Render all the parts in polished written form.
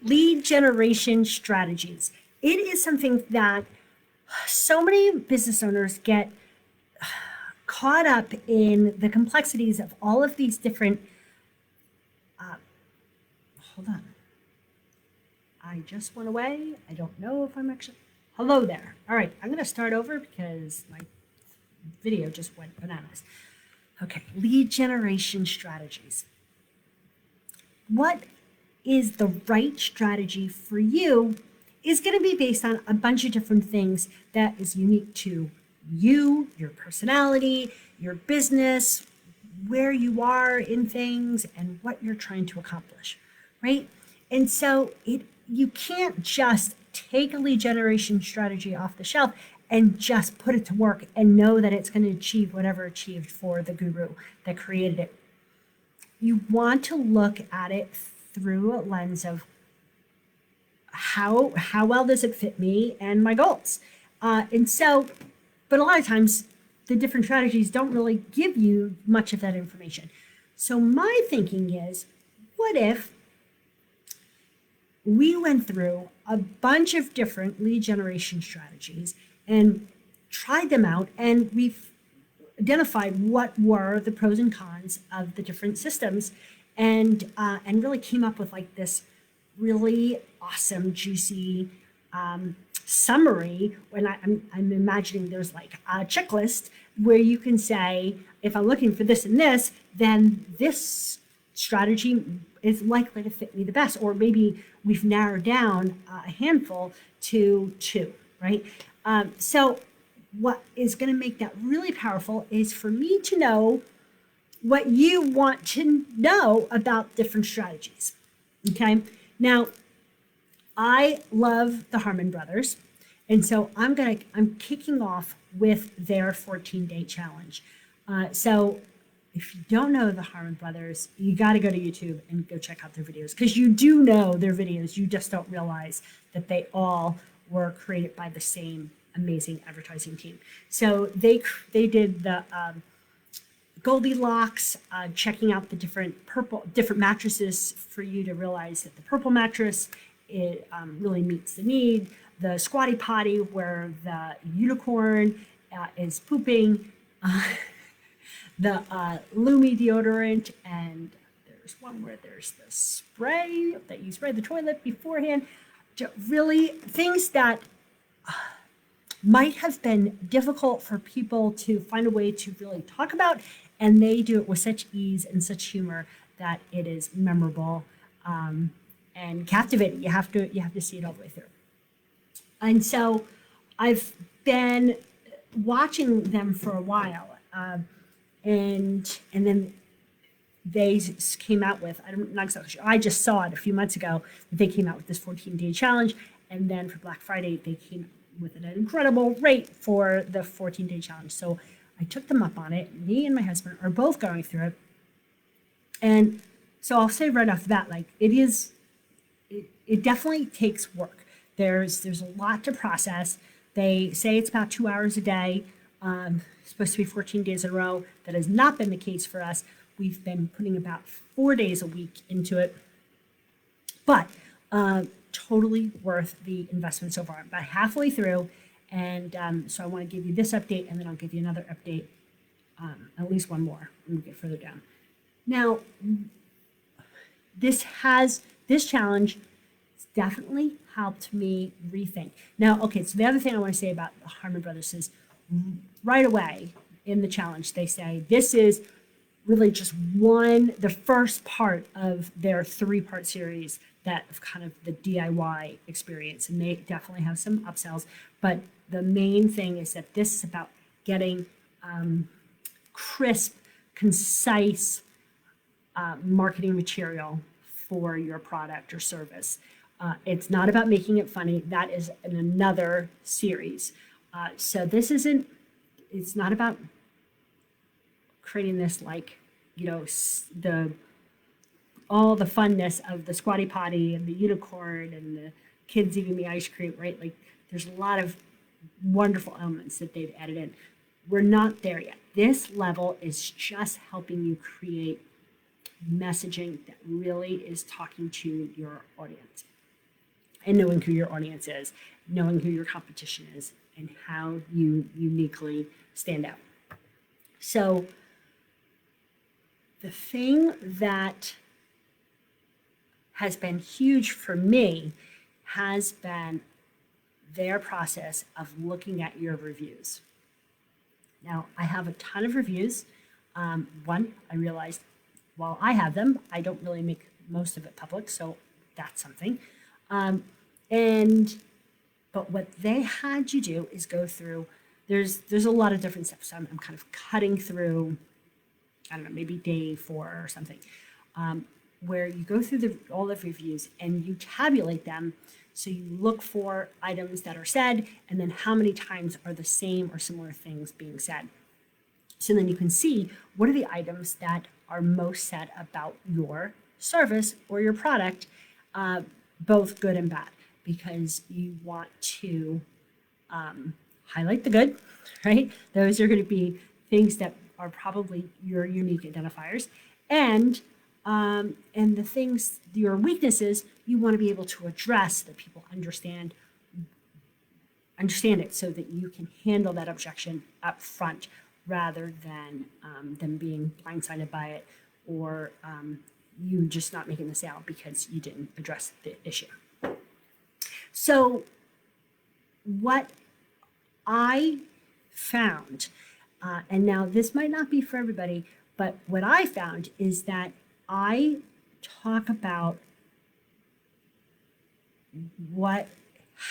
Lead generation strategies. It is something that so many business owners get caught up in the complexities of all of these different. Hold on. I just went away. I don't know if I'm actually. Hello there. All right. I'm going to start over because my video just went bananas. Okay. Lead generation strategies. What is the right strategy for you is going to be based on a bunch of different things that is unique to you, your personality, your business, where you are in things, and what you're trying to accomplish, right? And so you can't just take a lead generation strategy off the shelf and just put it to work and know that it's going to achieve whatever achieved for the guru that created it. You want to look at it through a lens of how well does it fit me and my goals. But a lot of times the different strategies don't really give you much of that information. So my thinking is, what if we went through a bunch of different lead generation strategies and tried them out, and we've identified what were the pros and cons of the different systems, and really came up with like this really awesome, juicy summary. When I'm imagining there's like a checklist where you can say, if I'm looking for this and this, then this strategy is likely to fit me the best. Or maybe we've narrowed down a handful to two, right? So what is going to make that really powerful is for me to know what you want to know about different strategies. Okay. Now, I love the Harmon brothers. And so I'm kicking off with their 14-day challenge. So if you don't know the Harmon brothers, you got to go to YouTube and go check out their videos, because you do know their videos. You just don't realize that they all were created by the same amazing advertising team. So they did the Goldilocks, checking out the different mattresses for you to realize that the purple mattress really meets the need. The Squatty Potty, where the unicorn is pooping. The Lumi deodorant, and there's one where there's the spray that you spray the toilet beforehand. Really things that might have been difficult for people to find a way to really talk about, and they do it with such ease and such humor that it is memorable and captivating. You have to see it all the way through. And so I've been watching them for a while, and then they came out with, I'm not exactly sure, I just saw it a few months ago that they came out with this 14-day challenge, and then for Black Friday they came with an incredible rate for the 14-day challenge. So I took them up on it. Me and my husband are both going through it, and so I'll say right off the bat, like it definitely takes work. There's a lot to process. They say it's about 2 hours a day. It's supposed to be 14 days in a row. That has not been the case for us. We've been putting about 4 days a week into it, but totally worth the investment so far. I'm about halfway through, and so I want to give you this update, and then I'll give you another update, at least one more when we get further down. Now, this challenge definitely helped me rethink. Now, okay, so the other thing I want to say about the Harmon Brothers is right away in the challenge, they say this is really just the first part of their 3-part series that of kind of the DIY experience. And they definitely have some upsells, but the main thing is that this is about getting crisp, concise marketing material for your product or service. It's not about making it funny. That is in another series. So it's not about creating this like, all the funness of the Squatty Potty and the unicorn and the kids eating the ice cream, right? Like there's a lot of wonderful elements that they've added in. We're not there yet. This level is just helping you create messaging that really is talking to your audience. and knowing who your audience is, knowing who your competition is, and how you uniquely stand out. So the thing that has been huge for me has been their process of looking at your reviews. Now, I have a ton of reviews. One, I realized while I have them, I don't really make most of it public, so that's something. But what they had you do is go through. There's a lot of different steps. So I'm kind of cutting through. I don't know, maybe day 4 or something, where you go through all the reviews and you tabulate them. So you look for items that are said, and then how many times are the same or similar things being said. So then you can see what are the items that are most said about your service or your product, both good and bad, because you want to highlight the good, right? Those are going to be things that are probably your unique identifiers, and the things, your weaknesses, you want to be able to address that people understand it, so that you can handle that objection up front rather than them being blindsided by it, or you just not making the sale because you didn't address the issue. So what I found, and now this might not be for everybody, but what I found is that I talk about what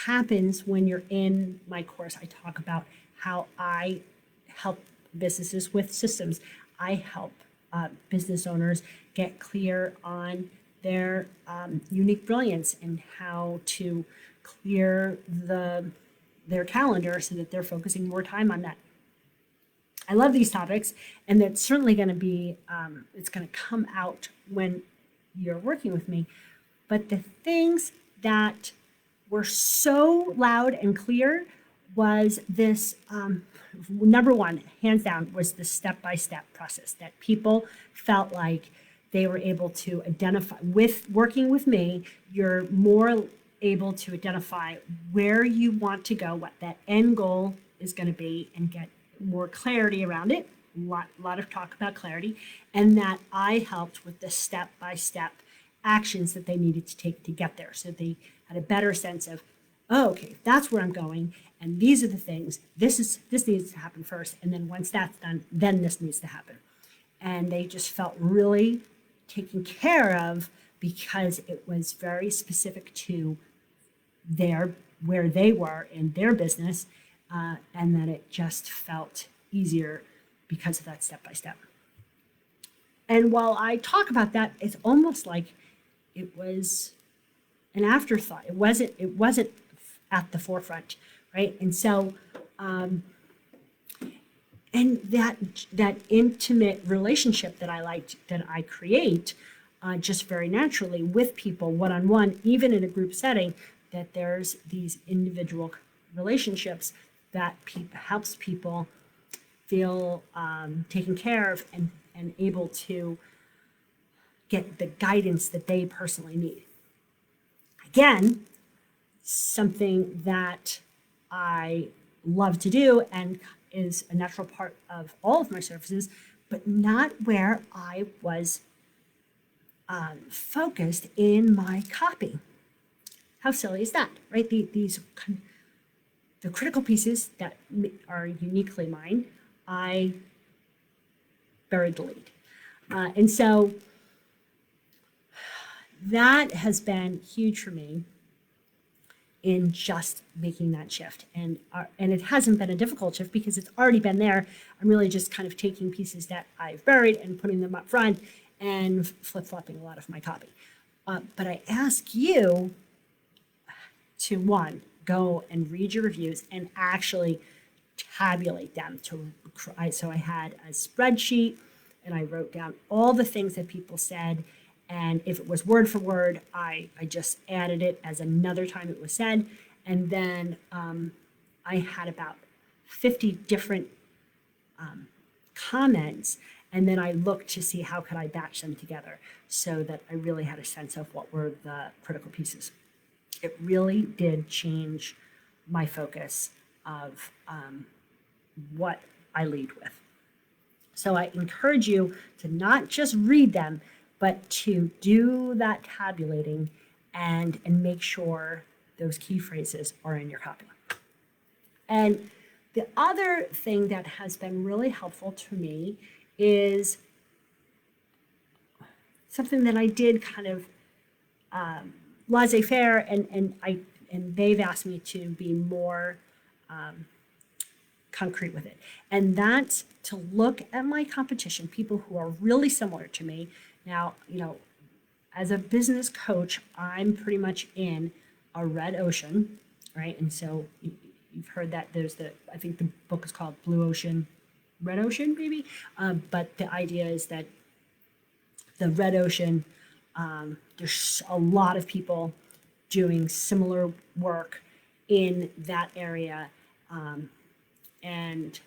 happens when you're in my course. I talk about how I help businesses with systems. I help business owners get clear on their unique brilliance and how to clear their calendar so that they're focusing more time on that. I love these topics, and that's certainly going to be, it's going to come out when you're working with me. But the things that were so loud and clear was this, number one, hands down, was the step-by-step process that people felt like they were able to identify. With working with me, you're more able to identify where you want to go, what that end goal is going to be, and get more clarity around it. A lot of talk about clarity, and that I helped with the step-by-step actions that they needed to take to get there, so they had a better sense of, oh, okay, that's where I'm going, and these are the things. This needs to happen first, and then once that's done, then this needs to happen. And they just felt really taken care of because it was very specific to where they were in their business, and that it just felt easier because of that step-by-step. And while I talk about that, it's almost like it was an afterthought. It wasn't at the forefront, right? And so, and that intimate relationship that I create just very naturally with people one-on-one, even in a group setting, that there's these individual relationships that helps people feel taken care of and able to get the guidance that they personally need. Again, something that I love to do and is a natural part of all of my services, but not where I was focused in my copy. How silly is that, right? The critical pieces that are uniquely mine, I buried the lead. And so that has been huge for me in just making that shift. And it hasn't been a difficult shift because it's already been there. I'm really just kind of taking pieces that I've buried and putting them up front and flip-flopping a lot of my copy. But I ask you to, one, go and read your reviews and actually tabulate them. So I had a spreadsheet and I wrote down all the things that people said. And if it was word for word, I just added it as another time it was said. And then I had about 50 different comments. And then I looked to see how could I batch them together so that I really had a sense of what were the critical pieces. it really did change my focus of what I lead with. So I encourage you to not just read them, but to do that tabulating and make sure those key phrases are in your copy. And the other thing that has been really helpful to me is something that I did kind of laissez-faire, and they've asked me to be more concrete with it. And that's to look at my competition, people who are really similar to me. Now, as a business coach, I'm pretty much in a red ocean, right? And so you've heard that there's I think the book is called Blue Ocean, Red Ocean, maybe. But the idea is that the red ocean, there's a lot of people doing similar work in that area. And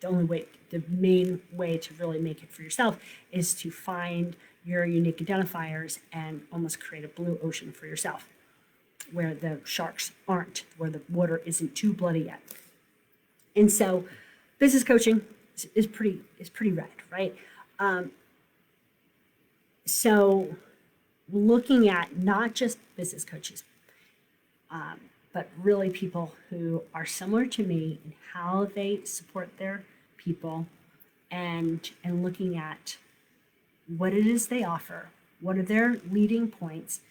the main way to really make it for yourself is to find your unique identifiers and almost create a blue ocean for yourself, where the sharks aren't, where the water isn't too bloody yet. And so business coaching is pretty red, right? So looking at not just business coaches, but really people who are similar to me and how they support their people, and looking at what it is they offer, what are their leading points,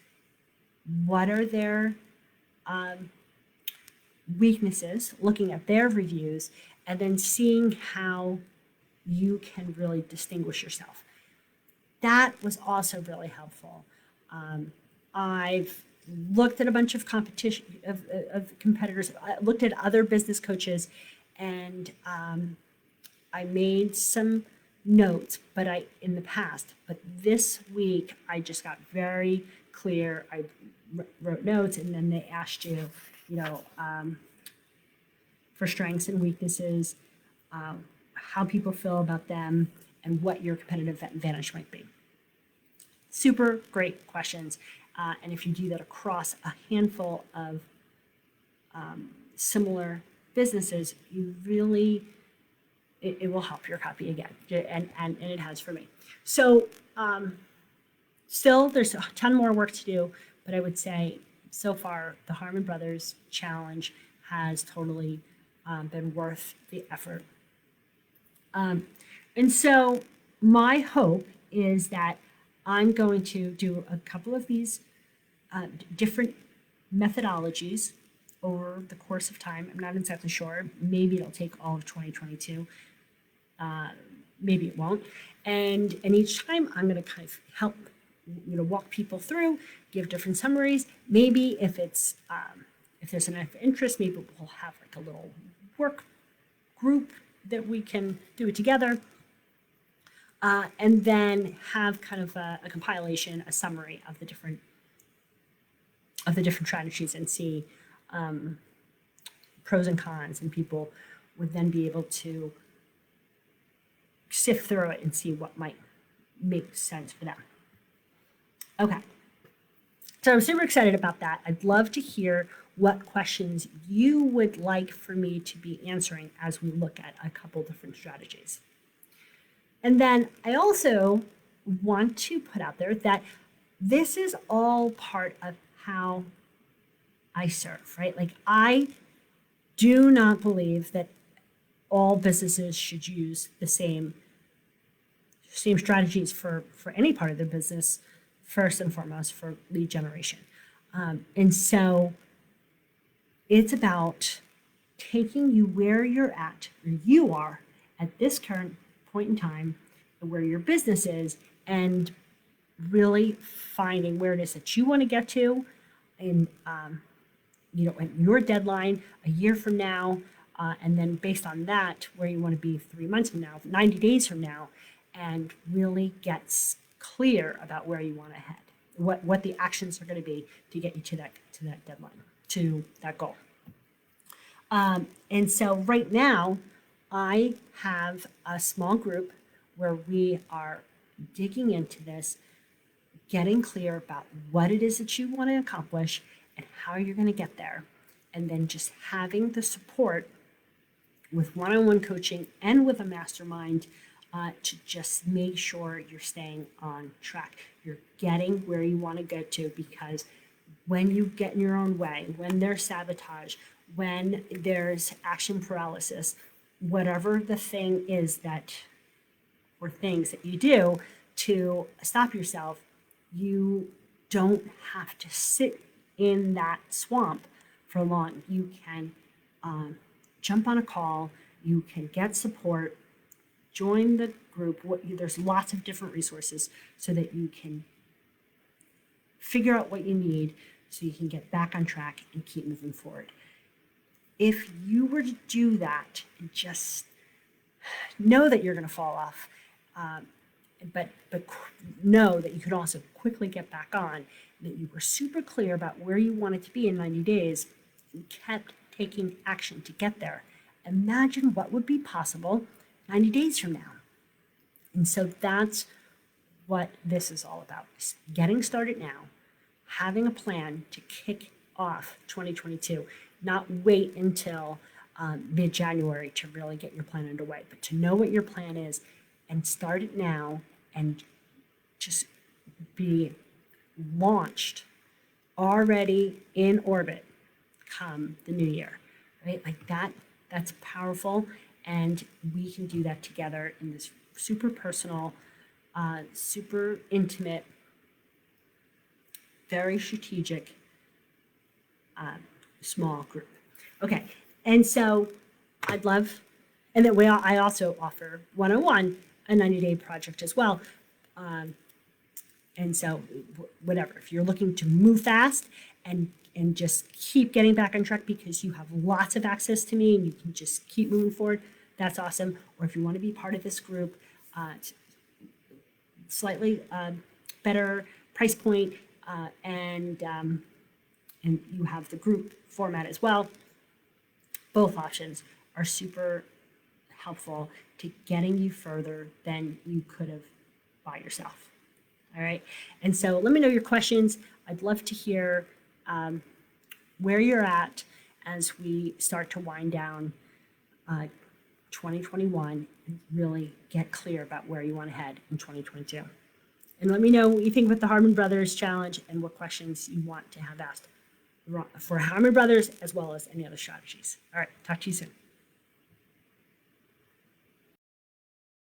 what are their weaknesses, looking at their reviews, and then seeing how you can really distinguish yourself. That was also really helpful. I've looked at a bunch of competition of competitors. I looked at other business coaches, and I made some notes, in the past. But this week, I just got very clear. I wrote notes, and then they asked you, for strengths and weaknesses, how people feel about them, and what your competitive advantage might be. Super great questions. And if you do that across a handful of similar businesses, you really, it will help your copy again. And it has for me. So still, there's a ton more work to do, but I would say so far, the Harmon Brothers Challenge has totally been worth the effort. And so my hope is that I'm going to do a couple of these different methodologies over the course of time. I'm not exactly sure. Maybe it'll take all of 2022. Maybe it won't. And each time I'm going to kind of help, walk people through, give different summaries. Maybe if it's if there's enough interest, maybe we'll have like a little work group that we can do it together. And then have kind of a compilation, a summary of the different strategies, and see pros and cons, and people would then be able to sift through it and see what might make sense for them. Okay, so I'm super excited about that. I'd love to hear what questions you would like for me to be answering as we look at a couple different strategies. And then I also want to put out there that this is all part of how I serve, right? Like, I do not believe that all businesses should use the same strategies for any part of their business, first and foremost for lead generation. And so it's about taking you where you're at, where you are at this current point in time, where your business is, and really finding where it is that you want to get to, and at your deadline a year from now, and then based on that, where you want to be 3 months from now, 90 days from now, and really get clear about where you want to head, what the actions are going to be to get you to that deadline, to that goal. And so right now, I have a small group where we are digging into this, getting clear about what it is that you want to accomplish, and how you're going to get there. And then just having the support with one-on-one coaching and with a mastermind to just make sure you're staying on track. You're getting where you want to go to, because when you get in your own way, when there's sabotage, when there's action paralysis, whatever the thing is that, or things that you do to stop yourself, you don't have to sit in that swamp for long. You can jump on a call, you can get support, join the group. There's lots of different resources so that you can figure out what you need so you can get back on track and keep moving forward. If you were to do that and just know that you're going to fall off, but know that you could also quickly get back on, that you were super clear about where you wanted to be in 90 days and kept taking action to get there, imagine what would be possible 90 days from now. And so that's what this is all about, is getting started now, having a plan to kick off 2022, not wait until mid-January to really get your plan underway, but to know what your plan is and start it now and just be launched already in orbit come the new year, right? Like that's powerful. And we can do that together in this super personal, super intimate, very strategic, small group. Okay. And so I'd love, and then I also offer one-on-one, a 90-day project as well. And so whatever, if you're looking to move fast and just keep getting back on track because you have lots of access to me and you can just keep moving forward, that's awesome. Or if you want to be part of this group, slightly better price point, and you have the group format as well. Both options are super helpful to getting you further than you could have by yourself. All right. And so let me know your questions. I'd love to hear where you're at as we start to wind down 2021 and really get clear about where you want to head in 2022. And let me know what you think about the Harmon Brothers Challenge and what questions you want to have asked for Harmon Brothers, as well as any other strategies. All right. Talk to you soon.